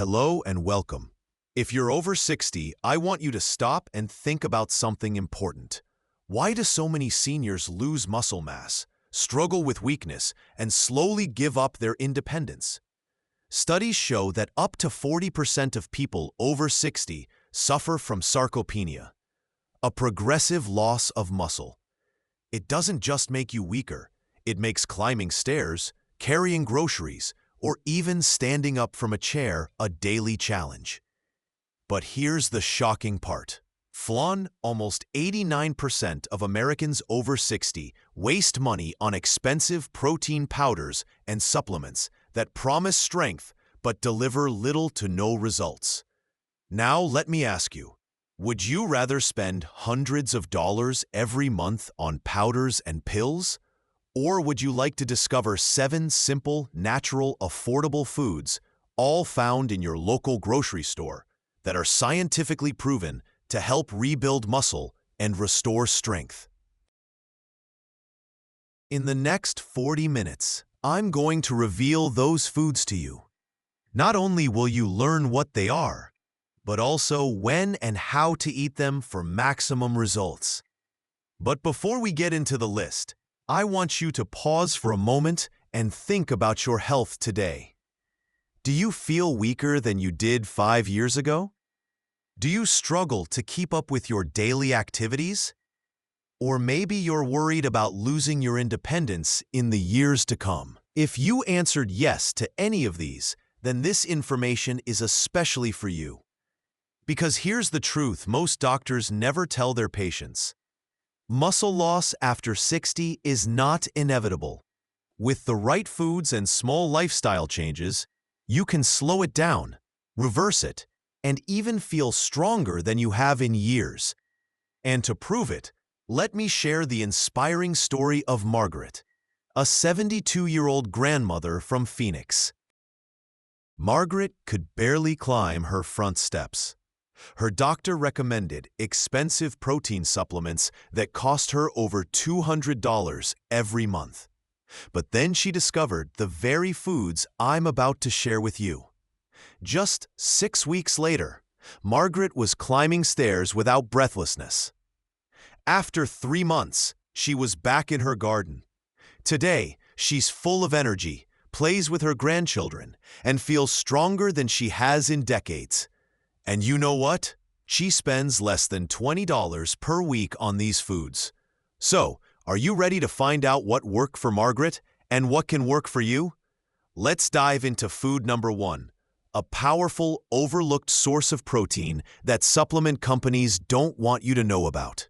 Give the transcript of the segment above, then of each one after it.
Hello and welcome. If you're over 60, I want you to stop and think about something important. Why do so many seniors lose muscle mass, struggle with weakness, and slowly give up their independence? Studies show that up to 40% of people over 60 suffer from sarcopenia, a progressive loss of muscle. It doesn't just make you weaker, it makes climbing stairs, carrying groceries, or even standing up from a chair a daily challenge. But here's the shocking part. Almost 89% of Americans over 60 waste money on expensive protein powders and supplements that promise strength but deliver little to no results. Now let me ask you, would you rather spend hundreds of dollars every month on powders and pills? Or would you like to discover 7 simple, natural, affordable foods, all found in your local grocery store, that are scientifically proven to help rebuild muscle and restore strength? In the next 40 minutes, I'm going to reveal those foods to you. Not only will you learn what they are, but also when and how to eat them for maximum results. But before we get into the list, I want you to pause for a moment and think about your health today. Do you feel weaker than you did 5 years ago? Do you struggle to keep up with your daily activities? Or maybe you're worried about losing your independence in the years to come. If you answered yes to any of these, then this information is especially for you. Because here's the truth most doctors never tell their patients. Muscle loss after 60 is not inevitable. With the right foods and small lifestyle changes, you can slow it down, reverse it, and even feel stronger than you have in years. And to prove it, let me share the inspiring story of Margaret, a 72-year-old grandmother from Phoenix. Margaret could barely climb her front steps. Her doctor recommended expensive protein supplements that cost her over $200 every month. But then she discovered the very foods I'm about to share with you. Just 6 weeks later, Margaret was climbing stairs without breathlessness. After 3 months, she was back in her garden. Today, she's full of energy, plays with her grandchildren, and feels stronger than she has in decades. And you know what? She spends less than $20 per week on these foods. So, are you ready to find out what worked for Margaret and what can work for you? Let's dive into food number 1, a powerful, overlooked source of protein that supplement companies don't want you to know about.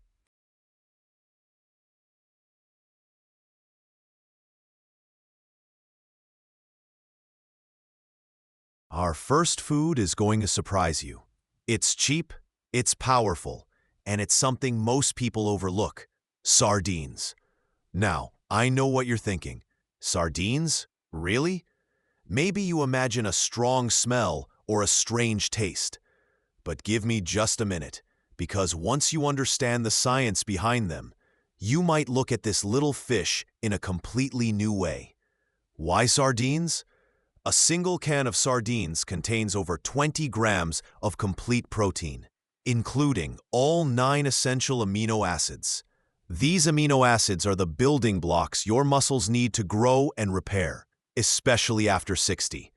Our first food is going to surprise you. It's cheap, it's powerful, and it's something most people overlook: sardines. Now, I know what you're thinking. Sardines? Really? Maybe you imagine a strong smell or a strange taste. But give me just a minute, because once you understand the science behind them, you might look at this little fish in a completely new way. Why sardines? A single can of sardines contains over 20 grams of complete protein, including all 9 essential amino acids. These amino acids are the building blocks your muscles need to grow and repair, especially after 60.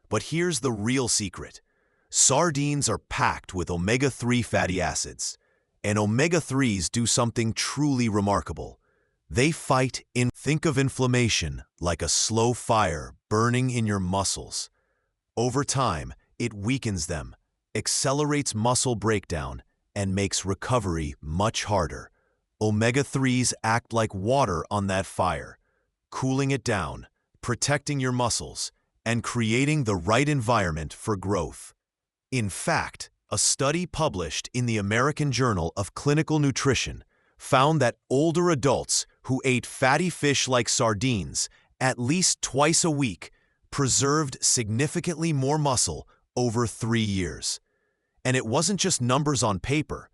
But here's the real secret. Sardines are packed with omega-3 fatty acids, and omega-3s do something truly remarkable. They think of inflammation like a slow fire burning in your muscles. Over time, it weakens them, accelerates muscle breakdown, and makes recovery much harder. Omega-3s act like water on that fire, cooling it down, protecting your muscles, and creating the right environment for growth. In fact, a study published in the American Journal of Clinical Nutrition found that older adults who ate fatty fish like sardines at least twice a week preserved significantly more muscle over 3 years. And it wasn't just numbers on paper.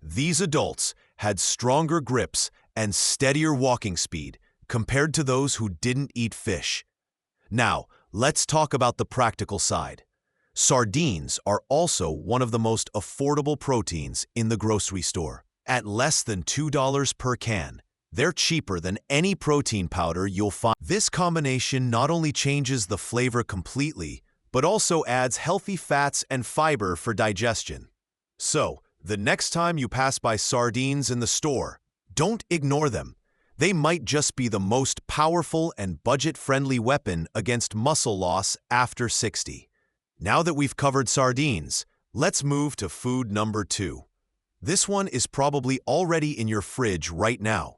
These adults had stronger grips and steadier walking speed compared to those who didn't eat fish. Now, let's talk about the practical side. Sardines are also one of the most affordable proteins in the grocery store. At less than $2 per can, they're cheaper than any protein powder you'll find. This combination not only changes the flavor completely, but also adds healthy fats and fiber for digestion. So, the next time you pass by sardines in the store, don't ignore them. They might just be the most powerful and budget-friendly weapon against muscle loss after 60. Now that we've covered sardines, let's move to food number 2. This one is probably already in your fridge right now.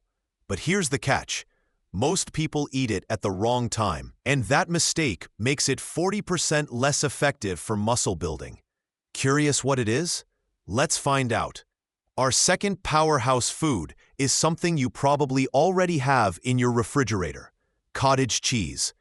But here's the catch. Most people eat it at the wrong time, and that mistake makes it 40% less effective for muscle building. Curious what it is? Let's find out. Our second powerhouse food is something you probably already have in your refrigerator: cottage cheese.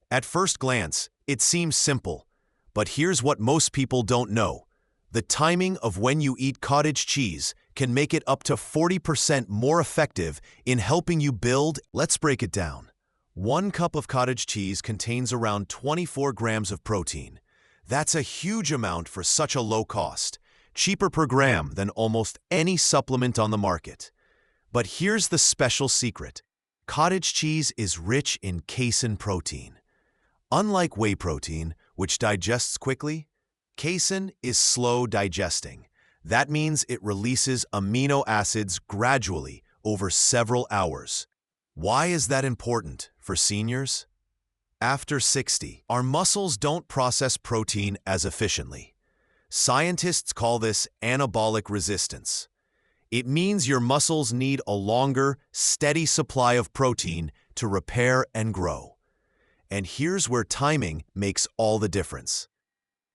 At first glance, it seems simple, but here's what most people don't know. The timing of when you eat cottage cheese can make it up to 40% more effective in helping you build. Let's break it down. 1 cup of cottage cheese contains around 24 grams of protein. That's a huge amount for such a low cost, cheaper per gram than almost any supplement on the market. But here's the special secret. Cottage cheese is rich in casein protein. Unlike whey protein, which digests quickly, casein is slow digesting. That means it releases amino acids gradually over several hours. Why is that important for seniors? After 60, our muscles don't process protein as efficiently. Scientists call this anabolic resistance. It means your muscles need a longer, steady supply of protein to repair and grow. And here's where timing makes all the difference.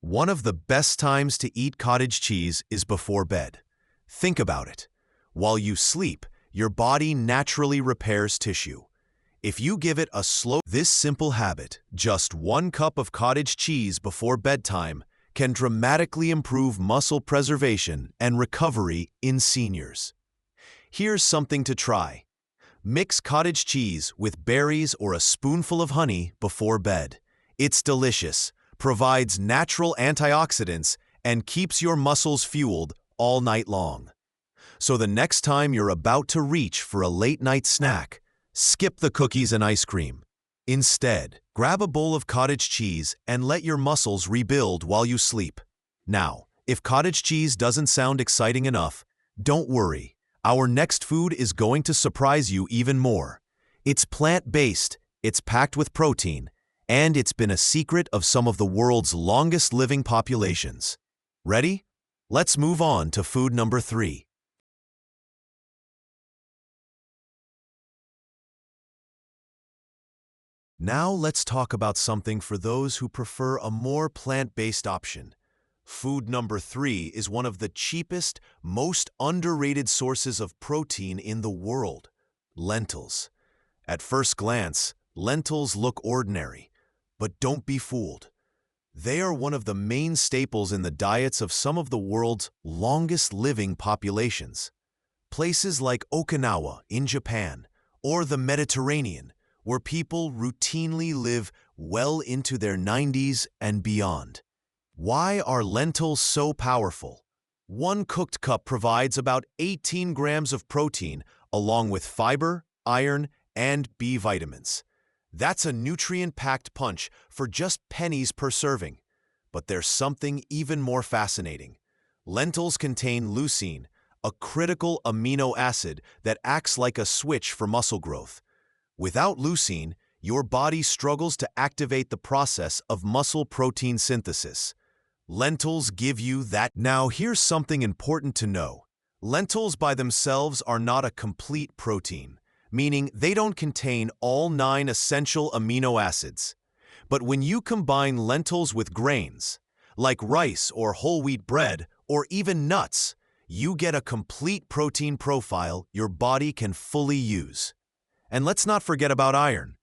One of the best times to eat cottage cheese is before bed. Think about it. While you sleep, your body naturally repairs tissue. If you give it a this simple habit, just 1 cup of cottage cheese before bedtime, can dramatically improve muscle preservation and recovery in seniors. Here's something to try. Mix cottage cheese with berries or a spoonful of honey before bed. It's delicious, provides natural antioxidants, and keeps your muscles fueled all night long. So the next time you're about to reach for a late-night snack, skip the cookies and ice cream. Instead, grab a bowl of cottage cheese and let your muscles rebuild while you sleep. Now, if cottage cheese doesn't sound exciting enough, don't worry. Our next food is going to surprise you even more. It's plant-based, it's packed with protein, and it's been a secret of some of the world's longest-living populations. Ready? Let's move on to food number 3. Now let's talk about something for those who prefer a more plant-based option. Food number 3 is one of the cheapest, most underrated sources of protein in the world: lentils. At first glance, lentils look ordinary, but don't be fooled. They are one of the main staples in the diets of some of the world's longest-living populations. Places like Okinawa in Japan or the Mediterranean, where people routinely live well into their 90s and beyond. Why are lentils so powerful? 1 cooked cup provides about 18 grams of protein, along with fiber, iron, and B vitamins. That's a nutrient-packed punch for just pennies per serving. But there's something even more fascinating. Lentils contain leucine, a critical amino acid that acts like a switch for muscle growth. Without leucine, your body struggles to activate the process of muscle protein synthesis. Lentils give you that. Now, here's something important to know. Lentils by themselves are not a complete protein, meaning they don't contain all 9 essential amino acids. But when you combine lentils with grains, like rice or whole wheat bread, or even nuts, you get a complete protein profile your body can fully use. And let's not forget about iron.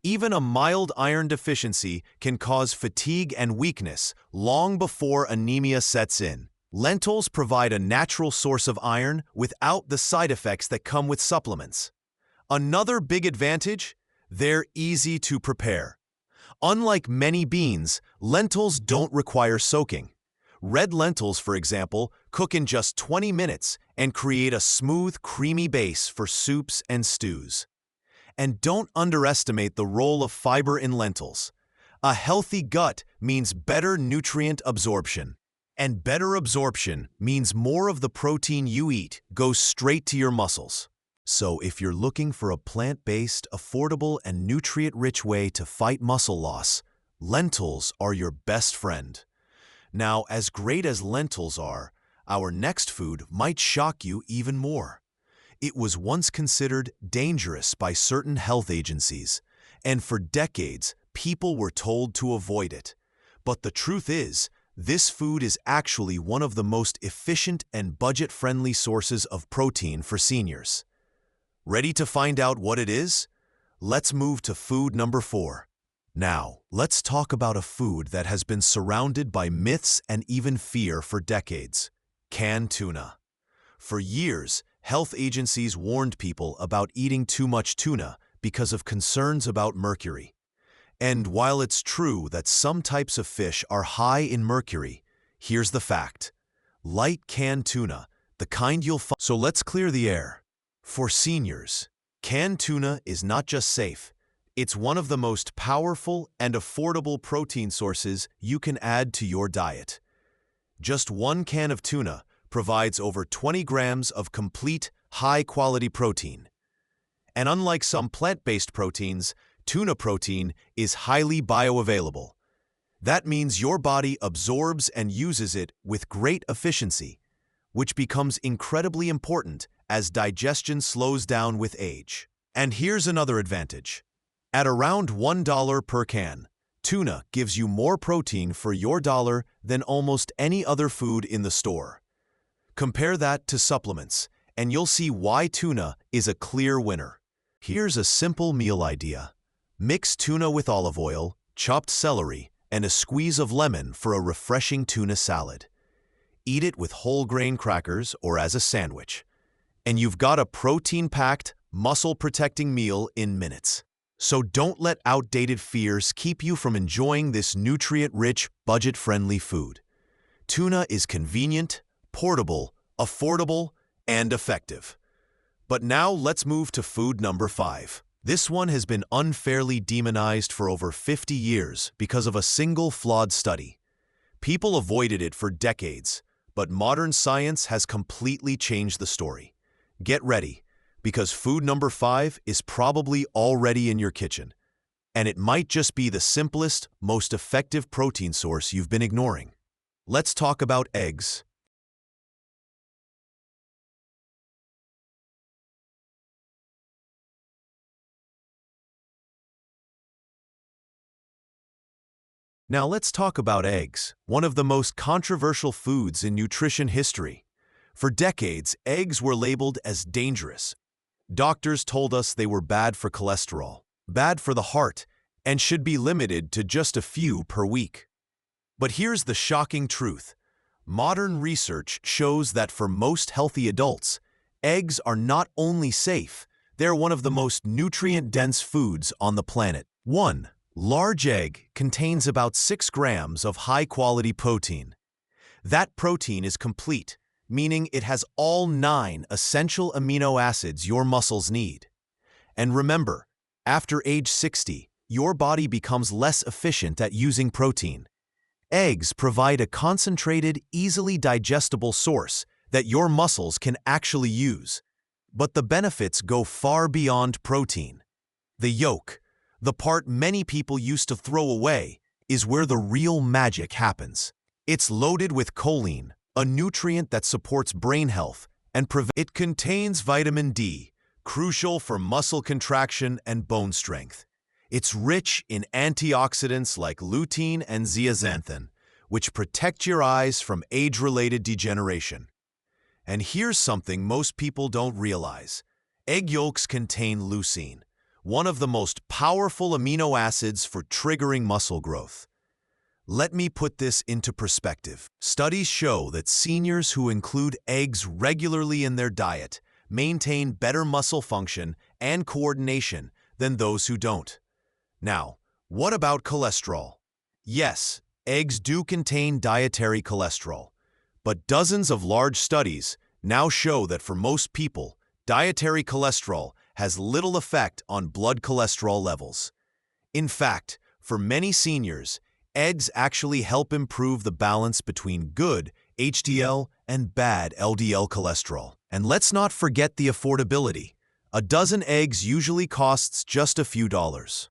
Even a mild iron deficiency can cause fatigue and weakness long before anemia sets in. Lentils provide a natural source of iron without the side effects that come with supplements. Another big advantage: they're easy to prepare. Unlike many beans, lentils don't require soaking. Red lentils, for example, cook in just 20 minutes and create a smooth, creamy base for soups and stews. And don't underestimate the role of fiber in lentils. A healthy gut means better nutrient absorption. And better absorption means more of the protein you eat goes straight to your muscles. So if you're looking for a plant-based, affordable, and nutrient-rich way to fight muscle loss, lentils are your best friend. Now, as great as lentils are, our next food might shock you even more. It was once considered dangerous by certain health agencies, and for decades, people were told to avoid it. But the truth is, this food is actually one of the most efficient and budget-friendly sources of protein for seniors. Ready to find out what it is? Let's move to food number 4. Now, let's talk about a food that has been surrounded by myths and even fear for decades: canned tuna. For years, health agencies warned people about eating too much tuna because of concerns about mercury. And while it's true that some types of fish are high in mercury, here's the fact: light canned tuna, the kind you'll find. So let's clear the air. For seniors, canned tuna is not just safe, it's one of the most powerful and affordable protein sources you can add to your diet. Just one can of tuna provides over 20 grams of complete, high-quality protein. And unlike some plant-based proteins, tuna protein is highly bioavailable. That means your body absorbs and uses it with great efficiency, which becomes incredibly important as digestion slows down with age. And here's another advantage. At around $1 per can, tuna gives you more protein for your dollar than almost any other food in the store. Compare that to supplements, and you'll see why tuna is a clear winner. Here's a simple meal idea. Mix tuna with olive oil, chopped celery, and a squeeze of lemon for a refreshing tuna salad. Eat it with whole grain crackers or as a sandwich. And you've got a protein-packed, muscle-protecting meal in minutes. So don't let outdated fears keep you from enjoying this nutrient-rich, budget-friendly food. Tuna is convenient, portable, affordable, and effective. But now let's move to food number 5. This one has been unfairly demonized for over 50 years because of a single flawed study. People avoided it for decades, but modern science has completely changed the story. Get ready, because food number 5 is probably already in your kitchen, and it might just be the simplest, most effective protein source you've been ignoring. Let's talk about eggs. Now let's talk about eggs, one of the most controversial foods in nutrition history. For decades, eggs were labeled as dangerous. Doctors told us they were bad for cholesterol, bad for the heart, and should be limited to just a few per week. But here's the shocking truth. Modern research shows that for most healthy adults, eggs are not only safe, they're one of the most nutrient-dense foods on the planet. 1. Large egg contains about 6 grams of high-quality protein. That protein is complete, meaning it has all 9 essential amino acids your muscles need. And remember, after age 60, your body becomes less efficient at using protein. Eggs provide a concentrated, easily digestible source that your muscles can actually use. But the benefits go far beyond protein. The yolk, the part many people used to throw away, is where the real magic happens. It's loaded with choline, a nutrient that supports brain health and it contains vitamin D, crucial for muscle contraction and bone strength. It's rich in antioxidants like lutein and zeaxanthin, which protect your eyes from age-related degeneration. And here's something most people don't realize. Egg yolks contain leucine, one of the most powerful amino acids for triggering muscle growth. Let me put this into perspective. Studies show that seniors who include eggs regularly in their diet maintain better muscle function and coordination than those who don't. Now, What about cholesterol? Yes, eggs do contain dietary cholesterol, but dozens of large studies now show that for most people, dietary cholesterol has little effect on blood cholesterol levels. In fact, for many seniors, eggs actually help improve the balance between good HDL and bad LDL cholesterol. And let's not forget the affordability. A dozen eggs usually costs just a few dollars.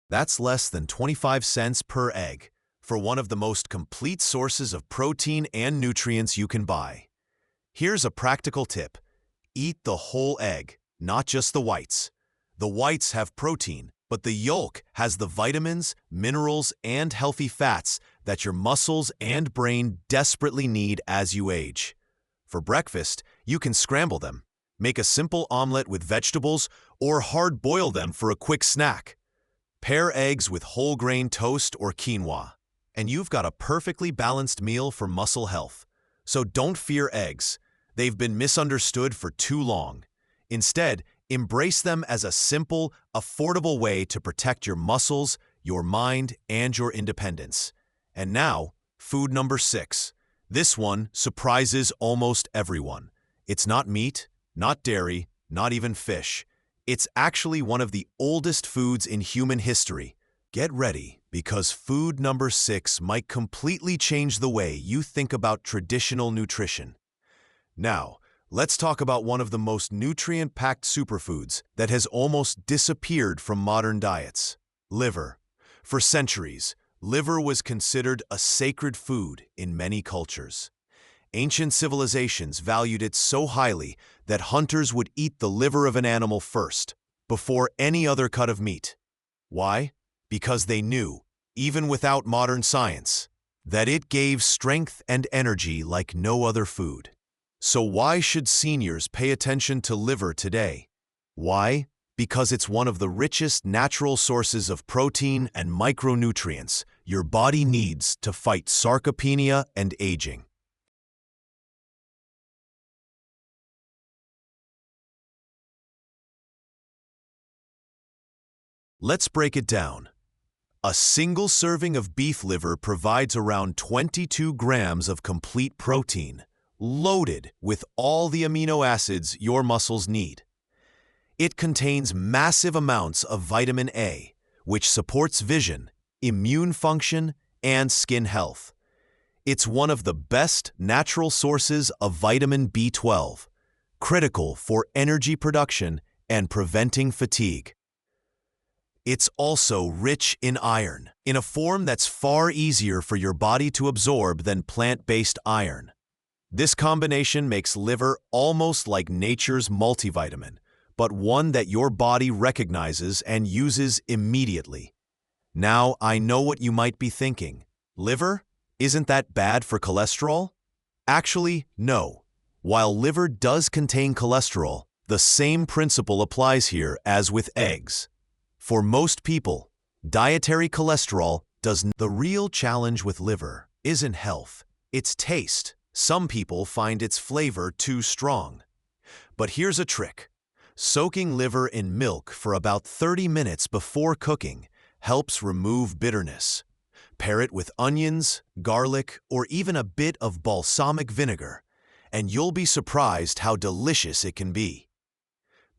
That's less than 25 cents per egg for one of the most complete sources of protein and nutrients you can buy. Here's a practical tip. Eat the whole egg, not just the whites. The whites have protein, but the yolk has the vitamins, minerals, and healthy fats that your muscles and brain desperately need as you age. For breakfast, you can scramble them, make a simple omelet with vegetables, or hard-boil them for a quick snack. Pair eggs with whole grain toast or quinoa, and you've got a perfectly balanced meal for muscle health. So don't fear eggs. They've been misunderstood for too long. Instead, embrace them as a simple, affordable way to protect your muscles, your mind, and your independence. And now, food number 6. This one surprises almost everyone. It's not meat, not dairy, not even fish. It's actually one of the oldest foods in human history. Get ready, because food number 6 might completely change the way you think about traditional nutrition. Now, let's talk about one of the most nutrient-packed superfoods that has almost disappeared from modern diets: liver. For centuries, liver was considered a sacred food in many cultures. Ancient civilizations valued it so highly that hunters would eat the liver of an animal first, before any other cut of meat. Why? Because they knew, even without modern science, that it gave strength and energy like no other food. So why should seniors pay attention to liver today? Why? Because it's one of the richest natural sources of protein and micronutrients your body needs to fight sarcopenia and aging. Let's break it down. A single serving of beef liver provides around 22 grams of complete protein, loaded with all the amino acids your muscles need. It contains massive amounts of vitamin A, which supports vision, immune function, and skin health. It's one of the best natural sources of vitamin B12, critical for energy production and preventing fatigue. It's also rich in iron, in a form that's far easier for your body to absorb than plant-based iron. This combination makes liver almost like nature's multivitamin, but one that your body recognizes and uses immediately. Now, I know what you might be thinking. Liver? Isn't that bad for cholesterol? Actually, no. While liver does contain cholesterol, the same principle applies here as with eggs. For most people, dietary cholesterol doesn't. The real challenge with liver isn't health, it's taste. Some people find its flavor too strong. But here's a trick. Soaking liver in milk for about 30 minutes before cooking helps remove bitterness. Pair it with onions, garlic, or even a bit of balsamic vinegar, and you'll be surprised how delicious it can be.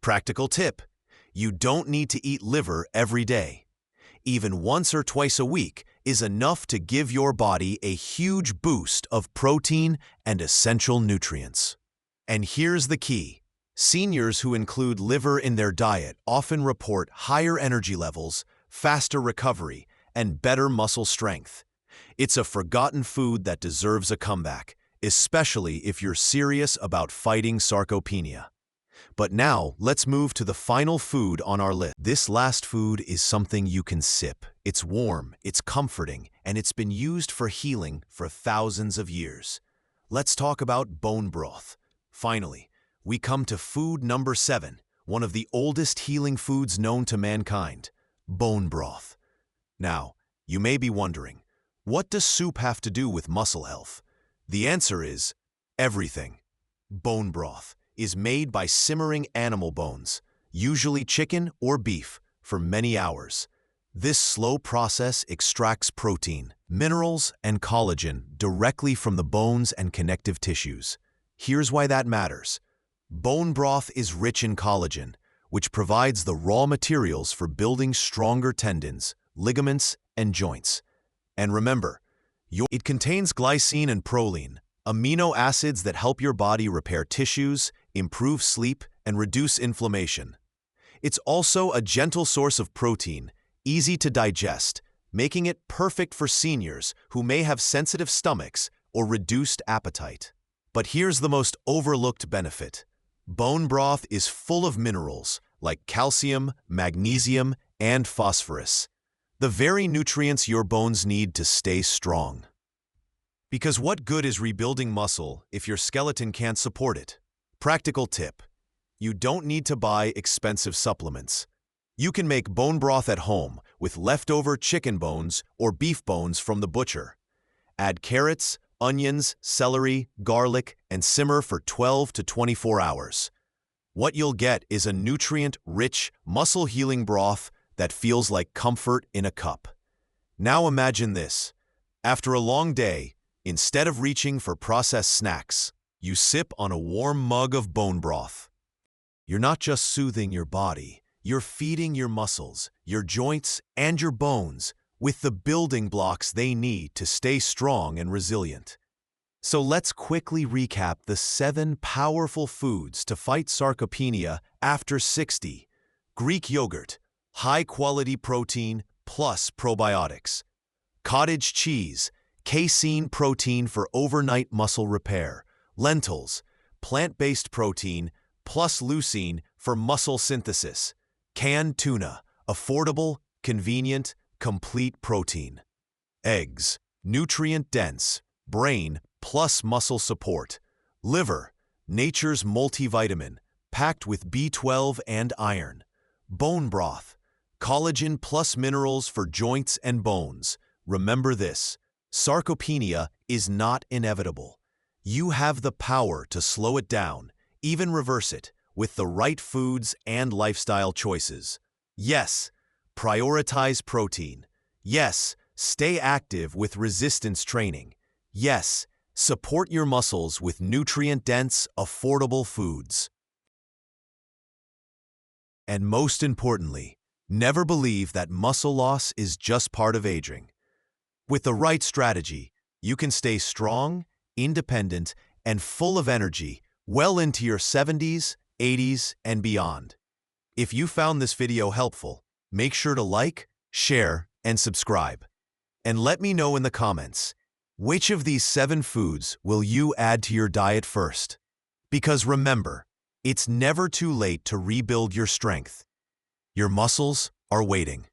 Practical tip: you don't need to eat liver every day. Even once or twice a week is enough to give your body a huge boost of protein and essential nutrients. And here's the key. Seniors who include liver in their diet often report higher energy levels, faster recovery, and better muscle strength. It's a forgotten food that deserves a comeback, especially if you're serious about fighting sarcopenia. But now, let's move to the final food on our list. This last food is something you can sip. It's warm, it's comforting, and it's been used for healing for thousands of years. Let's talk about bone broth. Finally, we come to food number 7, one of the oldest healing foods known to mankind: bone broth. Now, you may be wondering, what does soup have to do with muscle health? The answer is everything. Bone broth. is made by simmering animal bones, usually chicken or beef, for many hours. This slow process extracts protein, minerals, and collagen directly from the bones and connective tissues. Here's why that matters. Bone broth is rich in collagen, which provides the raw materials for building stronger tendons, ligaments, and joints. And remember, it contains glycine and proline, amino acids that help your body repair tissues, improve sleep, and reduce inflammation. It's also a gentle source of protein, easy to digest, making it perfect for seniors who may have sensitive stomachs or reduced appetite. But here's the most overlooked benefit. Bone broth is full of minerals like calcium, magnesium, and phosphorus, the very nutrients your bones need to stay strong. Because what good is rebuilding muscle if your skeleton can't support it? Practical tip: you don't need to buy expensive supplements. You can make bone broth at home with leftover chicken bones or beef bones from the butcher. Add carrots, onions, celery, garlic, and simmer for 12 to 24 hours. What you'll get is a nutrient-rich, muscle-healing broth that feels like comfort in a cup. Now imagine this. After a long day, instead of reaching for processed snacks, you sip on a warm mug of bone broth. You're not just soothing your body, you're feeding your muscles, your joints, and your bones with the building blocks they need to stay strong and resilient. So let's quickly recap the 7 powerful foods to fight sarcopenia after 60. Greek yogurt, high-quality protein plus probiotics. Cottage cheese, casein protein for overnight muscle repair. Lentils, plant-based protein plus leucine for muscle synthesis. Canned tuna, affordable, convenient, complete protein. Eggs, nutrient-dense, brain plus muscle support. Liver, nature's multivitamin, packed with B12 and iron. Bone broth, collagen plus minerals for joints and bones. Remember this: sarcopenia is not inevitable. You have the power to slow it down, even reverse it, with the right foods and lifestyle choices. Yes, prioritize protein. Yes, stay active with resistance training. Yes, support your muscles with nutrient-dense, affordable foods. And most importantly, never believe that muscle loss is just part of aging. With the right strategy, you can stay strong, independent, and full of energy well into your 70s, 80s, and beyond. If you found this video helpful, make sure to like, share, and subscribe. And let me know in the comments, which of these 7 foods will you add to your diet first? Because remember, it's never too late to rebuild your strength. Your muscles are waiting.